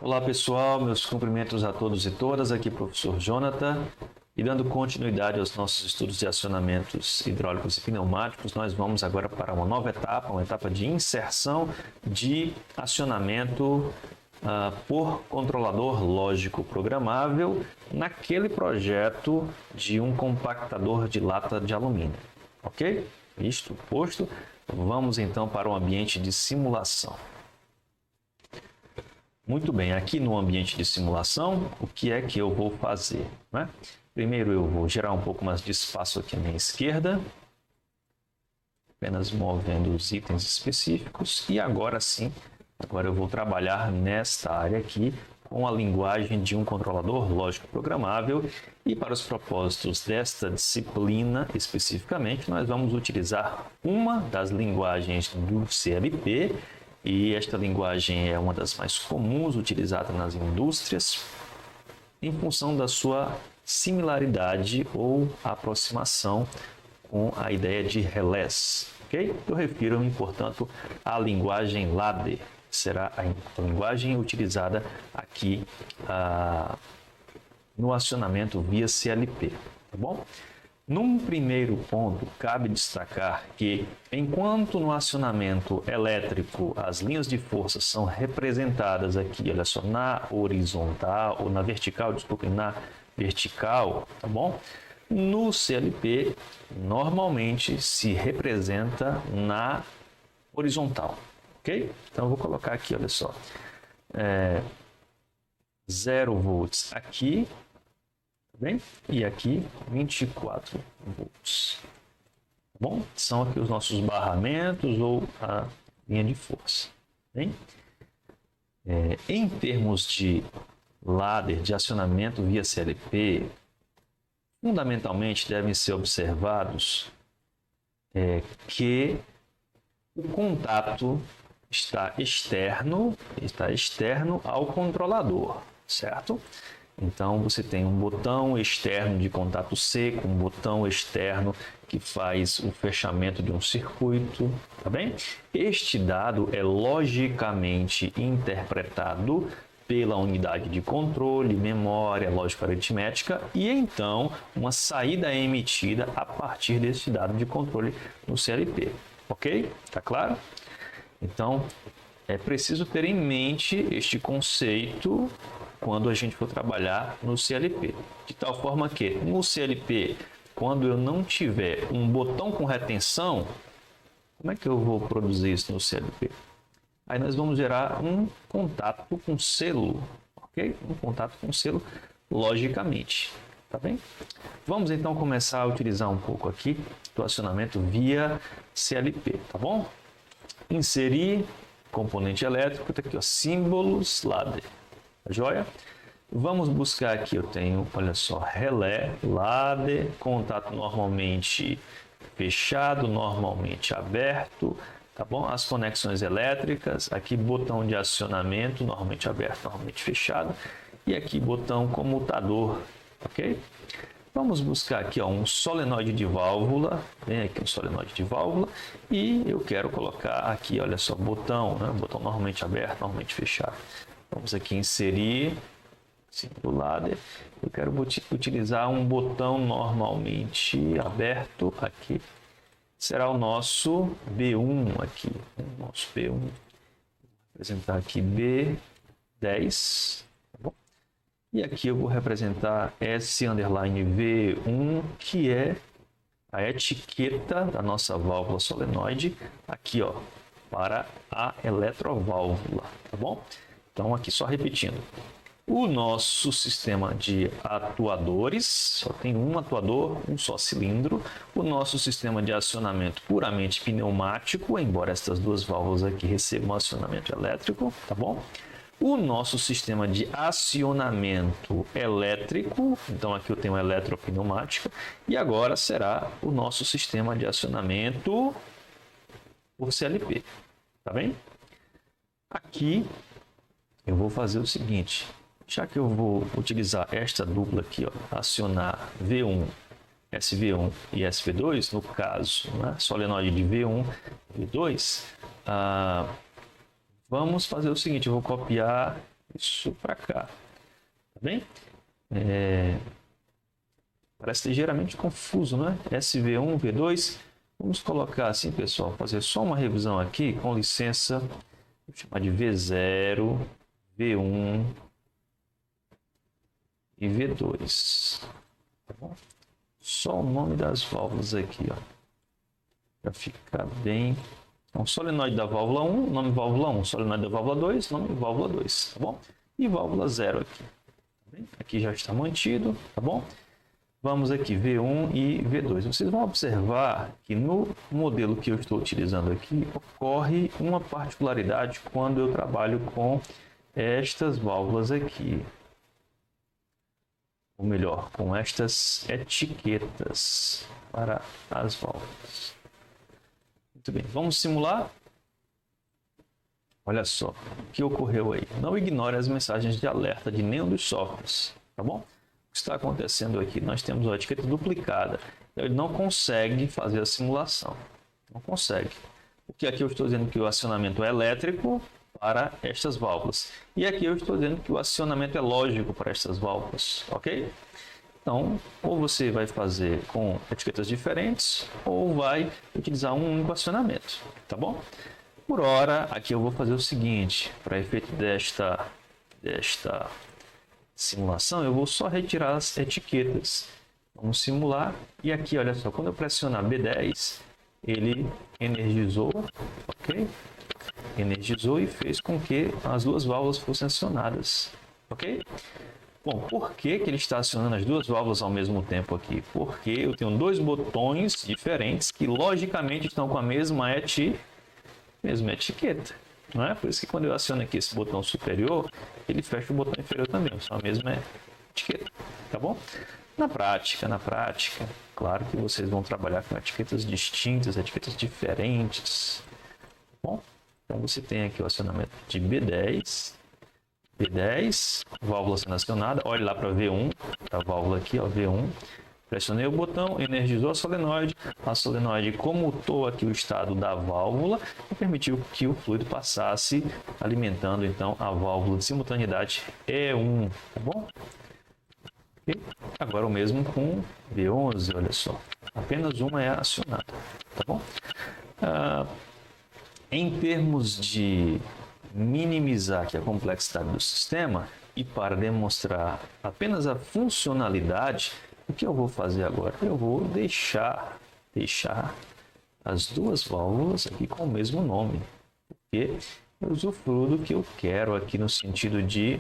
Olá pessoal, meus cumprimentos a todos e todas, aqui professor Jonathan, e dando continuidade aos nossos estudos de acionamentos hidráulicos e pneumáticos, nós vamos agora para uma nova etapa, uma etapa de inserção de acionamento por controlador lógico programável naquele projeto de um compactador de lata de alumínio, ok? Isto posto, vamos então para o ambiente de simulação. Muito bem, aqui no ambiente de simulação, o que é que eu vou fazer, né? Primeiro eu vou gerar um pouco mais de espaço aqui à minha esquerda, apenas movendo os itens específicos, e agora sim, agora eu vou trabalhar nesta área aqui com a linguagem de um controlador lógico programável, e para os propósitos desta disciplina especificamente, nós vamos utilizar uma das linguagens do CLP, e esta linguagem é uma das mais comuns utilizadas nas indústrias em função da sua similaridade ou aproximação com a ideia de relés, ok? Eu refiro-me, portanto, à linguagem ladder, que será a linguagem utilizada aqui no acionamento via CLP, tá bom? Num primeiro ponto, cabe destacar que, enquanto no acionamento elétrico as linhas de força são representadas aqui, olha só, na horizontal, ou na vertical, desculpe, na vertical, tá bom? No CLP, normalmente se representa na horizontal, ok? Então, eu vou colocar aqui, olha só, 0 volts aqui, bem? E aqui 24 volts. Tá bom? São aqui os nossos barramentos ou a linha de força. Bem? Em termos de ladder, de acionamento via CLP, fundamentalmente devem ser observados que o contato está externo ao controlador, certo? Então, você tem um botão externo de contato seco, um botão externo que faz o fechamento de um circuito, tá bem? Este dado é logicamente interpretado pela unidade de controle, memória, lógica aritmética, e então uma saída é emitida a partir desse dado de controle no CLP, ok? Tá claro? Então, é preciso ter em mente este conceito quando a gente for trabalhar no CLP. De tal forma que, no CLP, quando eu não tiver um botão com retenção, como é que eu vou produzir isso no CLP? Aí nós vamos gerar um contato com selo, ok? Um contato com selo, logicamente, tá bem? Vamos então começar a utilizar um pouco aqui do acionamento via CLP, tá bom? Inserir componente elétrico, tá aqui, ó, símbolos ladder. Joia? Vamos buscar aqui, eu tenho, olha só, relé, ladder, contato normalmente fechado, normalmente aberto, tá bom? As conexões elétricas, aqui botão de acionamento, normalmente aberto, normalmente fechado, e aqui botão comutador, ok? Vamos buscar aqui, ó, um solenoide de válvula, vem aqui um solenoide de válvula, e eu quero colocar aqui, olha só, botão, né? Botão normalmente aberto, normalmente fechado. Vamos aqui inserir símbolo ladder. Eu quero utilizar um botão normalmente aberto aqui. Será o nosso B1 aqui. O nosso B1. Vou representar aqui B10. Tá bom? E aqui eu vou representar S_V1, que é a etiqueta da nossa válvula solenoide. Aqui, ó, para a eletroválvula. Tá bom? Então, aqui só repetindo, o nosso sistema de atuadores, só tem um atuador, um só cilindro. O nosso sistema de acionamento puramente pneumático, embora estas duas válvulas aqui recebam acionamento elétrico, tá bom? O nosso sistema de acionamento elétrico, então aqui eu tenho eletropneumática, e agora será o nosso sistema de acionamento por CLP, tá bem? Aqui eu vou fazer o seguinte, já que eu vou utilizar esta dupla aqui, ó, acionar V1, SV1 e SV2, no caso, né, solenoide de V1 e V2, vamos fazer o seguinte, eu vou copiar isso para cá, tá bem? Parece ligeiramente confuso, né? SV1, V2. Vamos colocar assim, pessoal, fazer só uma revisão aqui, com licença. Vou chamar de V0, V1 e V2. Tá bom? Só o nome das válvulas aqui, ó. Para ficar bem. Então, solenoide da válvula 1, nome válvula 1. Solenoide da válvula 2, nome válvula 2. Tá bom? E válvula 0 aqui. Tá bem? Aqui já está mantido, tá bom? Vamos aqui, V1 e V2. Vocês vão observar que no modelo que eu estou utilizando aqui, ocorre uma particularidade quando eu trabalho com estas válvulas aqui. Ou melhor, com estas etiquetas para as válvulas. Muito bem, vamos simular? Olha só o que ocorreu aí. Não ignore as mensagens de alerta de nenhum dos softwares, tá bom? O que está acontecendo aqui? Nós temos uma etiqueta duplicada. Ele não consegue fazer a simulação. Não consegue. Porque aqui eu estou dizendo que o acionamento é elétrico para estas válvulas. E aqui eu estou dizendo que o acionamento é lógico para estas válvulas. Ok? Então, ou você vai fazer com etiquetas diferentes, ou vai utilizar um único acionamento. Tá bom? Por hora, aqui eu vou fazer o seguinte. Para efeito desta simulação, eu vou só retirar as etiquetas. Vamos simular. E aqui, olha só, quando eu pressionar B10, ele energizou, ok? Energizou e fez com que as duas válvulas fossem acionadas, ok? Bom, por que que ele está acionando as duas válvulas ao mesmo tempo aqui? Porque eu tenho dois botões diferentes que, logicamente, estão com a mesma etiqueta. Não é? Por isso que quando eu aciono aqui esse botão superior, ele fecha o botão inferior também, são a mesma etiqueta, tá bom? Na prática, claro que vocês vão trabalhar com etiquetas distintas, etiquetas diferentes, tá bom? Então você tem aqui o acionamento de B10, válvula sendo acionada, olhe lá para V1, a válvula aqui, ó, V1. Pressionei o botão, energizou a solenoide comutou aqui o estado da válvula e permitiu que o fluido passasse alimentando então a válvula de simultaneidade E1, tá bom? E agora o mesmo com V11, olha só, apenas uma é acionada, tá bom? Em termos de minimizar aqui a complexidade do sistema e para demonstrar apenas a funcionalidade, o que eu vou fazer agora? Eu vou deixar as duas válvulas aqui com o mesmo nome, porque eu usufruo do que eu quero aqui no sentido de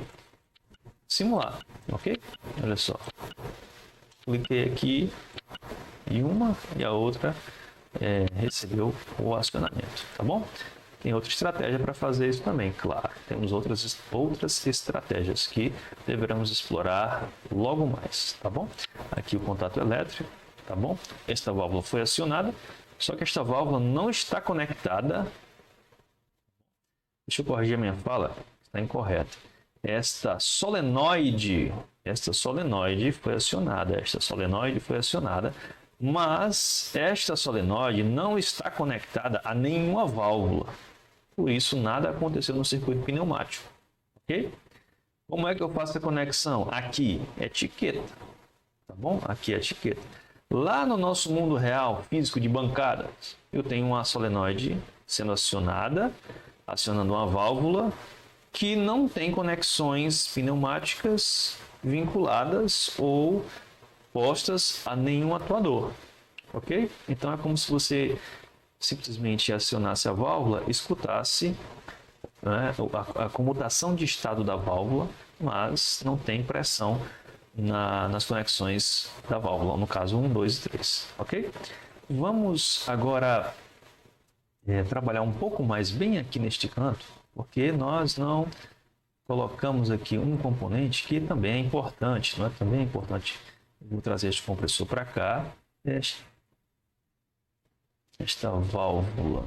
simular, ok? Olha só, cliquei aqui e uma e a outra recebeu o acionamento, tá bom? Tem outra estratégia para fazer isso também, claro. Temos outras estratégias que deveremos explorar logo mais, tá bom? Aqui o contato elétrico, tá bom? Esta válvula foi acionada, só que esta válvula não está conectada. Deixa eu corrigir a minha fala, está incorreta. Esta solenoide foi acionada, mas esta solenoide não está conectada a nenhuma válvula. Por isso, nada aconteceu no circuito pneumático, ok? Como é que eu faço a conexão? Aqui, etiqueta, tá bom? Aqui é etiqueta. Lá no nosso mundo real, físico de bancadas, eu tenho uma solenoide sendo acionada, acionando uma válvula que não tem conexões pneumáticas vinculadas ou postas a nenhum atuador, ok? Então, é como se você simplesmente acionasse a válvula, escutasse, né, a comutação de estado da válvula, mas não tem pressão nas conexões da válvula, no caso 1, 2 e 3, ok? Vamos agora trabalhar um pouco mais bem aqui neste canto, porque nós não colocamos aqui um componente que também é importante, não é? Também é importante. Vou trazer este compressor para cá. Esta válvula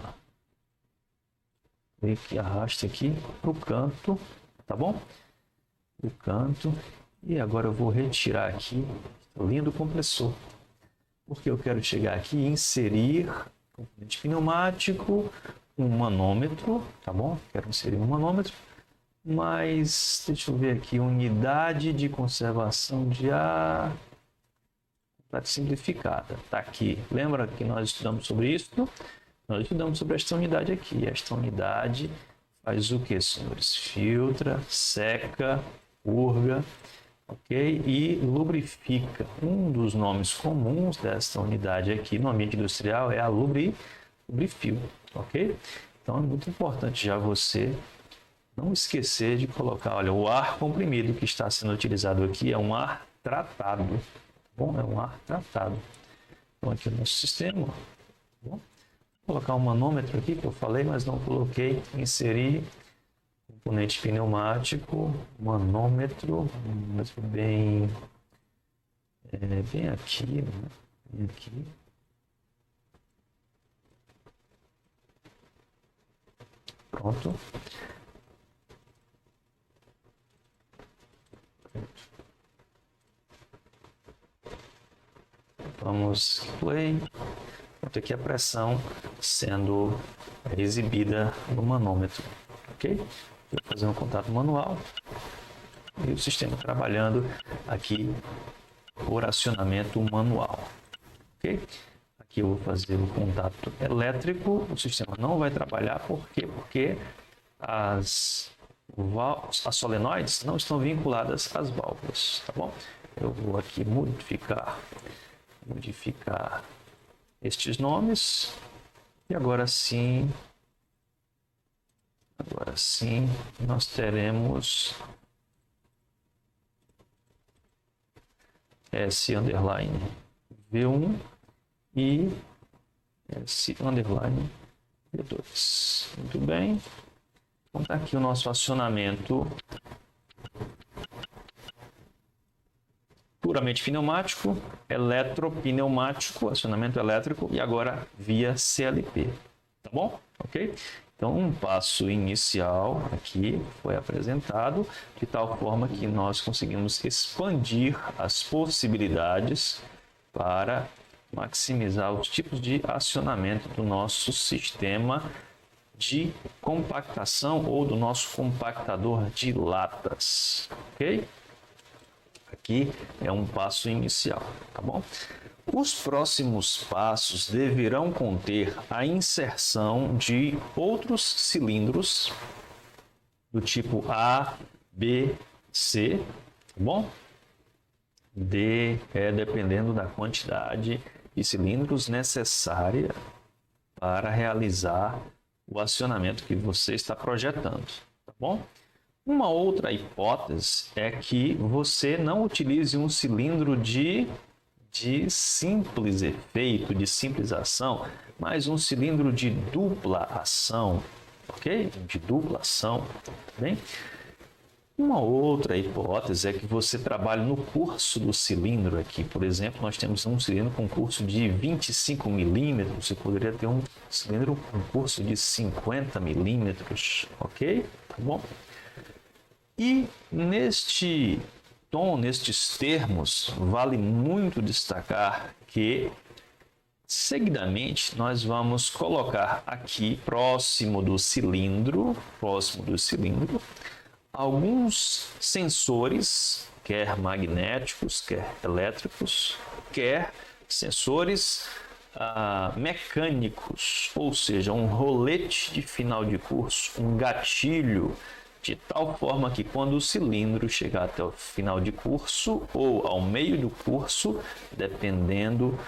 que arrasta aqui para o canto, tá bom? O canto. E agora eu vou retirar aqui o lindo compressor, porque eu quero chegar aqui e inserir componente pneumático, um manômetro, tá bom? Quero inserir um manômetro mas deixa eu ver aqui, unidade de conservação de ar simplificada. Está aqui. Lembra que nós estudamos sobre isso? Nós estudamos sobre esta unidade aqui. Esta unidade faz o que, senhores? Filtra, seca, purga, ok? E lubrifica. Um dos nomes comuns desta unidade aqui no ambiente industrial é a lubrifil, ok? Então é muito importante já você não esquecer de colocar, olha, o ar comprimido que está sendo utilizado aqui é um ar tratado. Bom, é um ar tratado. Então aqui o nosso sistema, tá bom? Vou colocar um manômetro aqui que eu falei, mas não coloquei. Inserir componente pneumático, manômetro bem aqui, né? Bem aqui. Pronto. Vamos play. Pronto, aqui a pressão sendo exibida no manômetro, ok? Vou fazer um contato manual e o sistema trabalhando aqui por acionamento manual, ok? Aqui eu vou fazer o contato elétrico, o sistema não vai trabalhar, por quê? Porque as solenoides não estão vinculadas às válvulas, tá bom? Eu vou aqui modificar estes nomes e agora sim nós teremos S_V1 e S_V2. Muito bem. Então está aqui o nosso acionamento puramente pneumático, eletropneumático, acionamento elétrico e agora via CLP, tá bom? Ok? Então um passo inicial aqui foi apresentado de tal forma que nós conseguimos expandir as possibilidades para maximizar os tipos de acionamento do nosso sistema de compactação ou do nosso compactador de latas, ok? Aqui é um passo inicial, tá bom? Os próximos passos deverão conter a inserção de outros cilindros do tipo A, B, C, tá bom? D é dependendo da quantidade de cilindros necessária para realizar o acionamento que você está projetando, tá bom? Uma outra hipótese é que você não utilize um cilindro de simples efeito, de simples ação, mas um cilindro de dupla ação, ok? De dupla ação, bem? Uma outra hipótese é que você trabalhe no curso do cilindro aqui. Por exemplo, nós temos um cilindro com curso de 25 milímetros, você poderia ter um cilindro com curso de 50 milímetros, ok? Tá bom? E nestes termos, vale muito destacar que, seguidamente, nós vamos colocar aqui, próximo do cilindro, alguns sensores, quer magnéticos, quer elétricos, quer sensores mecânicos, ou seja, um rolete de final de curso, um gatilho, de tal forma que quando o cilindro chegar até o final de curso ou ao meio do curso, dependendo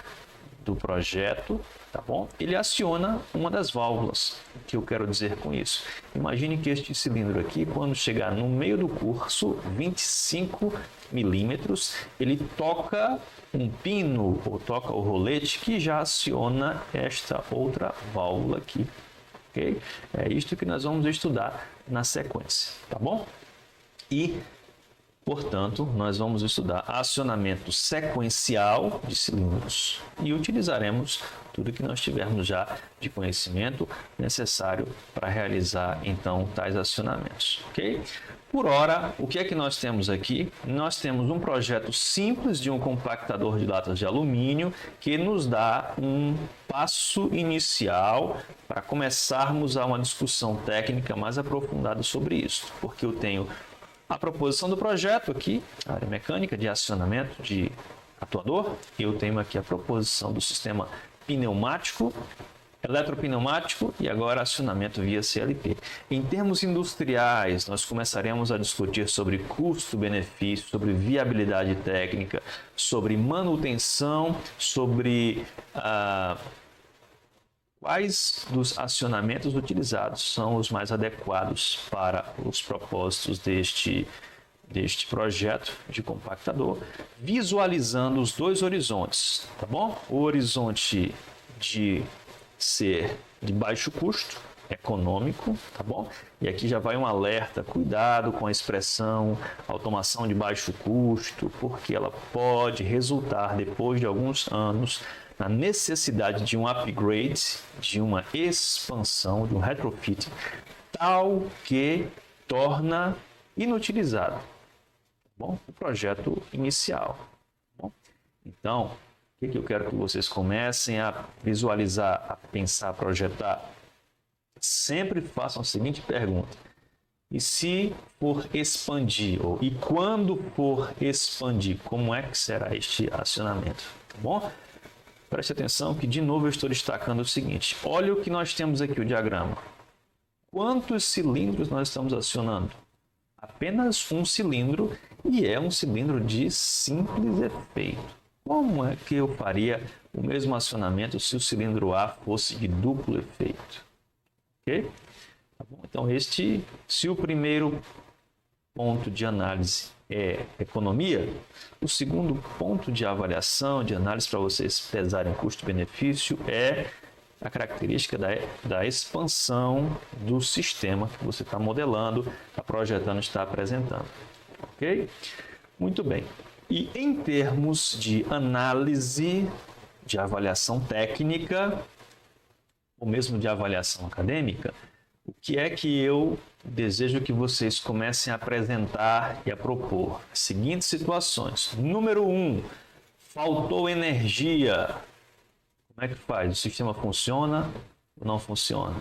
do projeto, tá bom? Ele aciona uma das válvulas. O que eu quero dizer com isso? Imagine que este cilindro aqui, quando chegar no meio do curso, 25 milímetros, ele toca um pino ou toca o rolete que já aciona esta outra válvula aqui. Okay? É isto que nós vamos estudar na sequência, tá bom? E, portanto, nós vamos estudar acionamento sequencial de cilindros e utilizaremos tudo que nós tivermos já de conhecimento necessário para realizar, então, tais acionamentos, ok? Por hora, o que é que nós temos aqui? Nós temos um projeto simples de um compactador de latas de alumínio que nos dá um passo inicial para começarmos a uma discussão técnica mais aprofundada sobre isso, porque eu tenho a proposição do projeto aqui, a área mecânica de acionamento de atuador, eu tenho aqui a proposição do sistema pneumático, eletropneumático e agora acionamento via CLP. Em termos industriais, nós começaremos a discutir sobre custo-benefício, sobre viabilidade técnica, sobre manutenção, sobre quais dos acionamentos utilizados são os mais adequados para os propósitos deste projeto de compactador, visualizando os dois horizontes, tá bom? O horizonte de ser de baixo custo, econômico, tá bom? E aqui já vai um alerta, cuidado com a expressão automação de baixo custo, porque ela pode resultar, depois de alguns anos, na necessidade de um upgrade, de uma expansão, de um retrofit, tal que torna inutilizado, tá bom? O projeto inicial. Tá bom? Então, o que eu quero que vocês comecem a visualizar, a pensar, a projetar? Sempre façam a seguinte pergunta: e se for expandir, e quando for expandir, como é que será este acionamento? Tá bom? Preste atenção que, de novo, eu estou destacando o seguinte. Olha o que nós temos aqui, o diagrama. Quantos cilindros nós estamos acionando? Apenas um cilindro, e é um cilindro de simples efeito. Como é que eu faria o mesmo acionamento se o cilindro A fosse de duplo efeito? Ok? Tá bom? Então, se o primeiro ponto de análise é economia, o segundo ponto de avaliação, de análise para vocês pesarem custo-benefício é a característica da expansão do sistema que você está modelando, está projetando, está apresentando. Ok? Muito bem. E em termos de análise, de avaliação técnica, ou mesmo de avaliação acadêmica, o que é que eu desejo que vocês comecem a apresentar e a propor? As seguintes situações. Número 1, faltou energia. Como é que faz? O sistema funciona ou não funciona?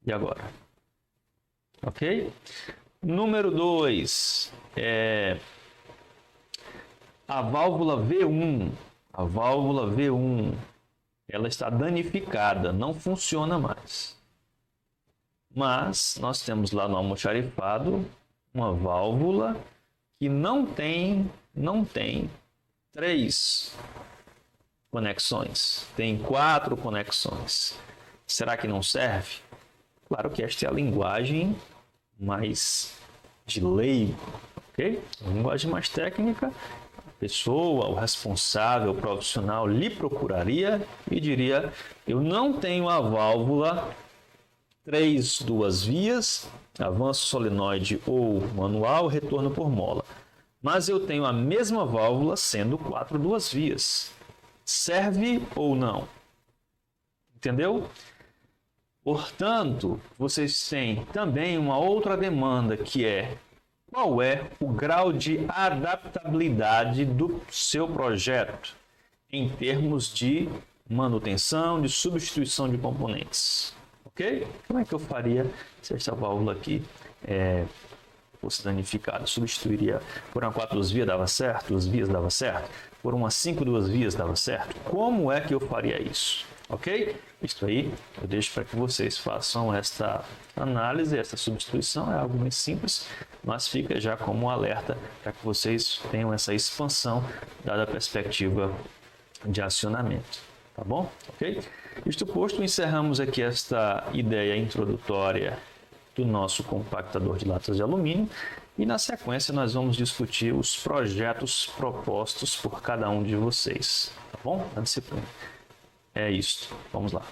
E agora? Ok? Número 2, a válvula V1. A válvula V1, ela está danificada, não funciona mais. Mas nós temos lá no almoxarifado uma válvula que não tem 3 conexões, tem 4 conexões. Será que não serve? Claro que esta é a linguagem mais de leigo, ok? A linguagem mais técnica, a pessoa, o responsável, o profissional lhe procuraria e diria: eu não tenho a válvula 3 duas vias, avanço solenoide ou manual, retorno por mola. Mas eu tenho a mesma válvula sendo 4 duas vias. Serve ou não? Entendeu? Portanto, vocês têm também uma outra demanda, que é: qual é o grau de adaptabilidade do seu projeto em termos de manutenção, de substituição de componentes? Ok? Como é que eu faria se esta válvula aqui fosse danificada? Substituiria por uma 4 duas vias, dava certo? 2 vias dava certo? Por uma 5 duas vias dava certo? Como é que eu faria isso? Ok? Isso aí eu deixo para que vocês façam esta análise, essa substituição. É algo muito simples, mas fica já como um alerta para que vocês tenham essa expansão dada a perspectiva de acionamento. Tá bom? Ok? Isto posto, encerramos aqui esta ideia introdutória do nosso compactador de latas de alumínio e, na sequência, nós vamos discutir os projetos propostos por cada um de vocês. Tá bom? Na disciplina. É isso. Vamos lá.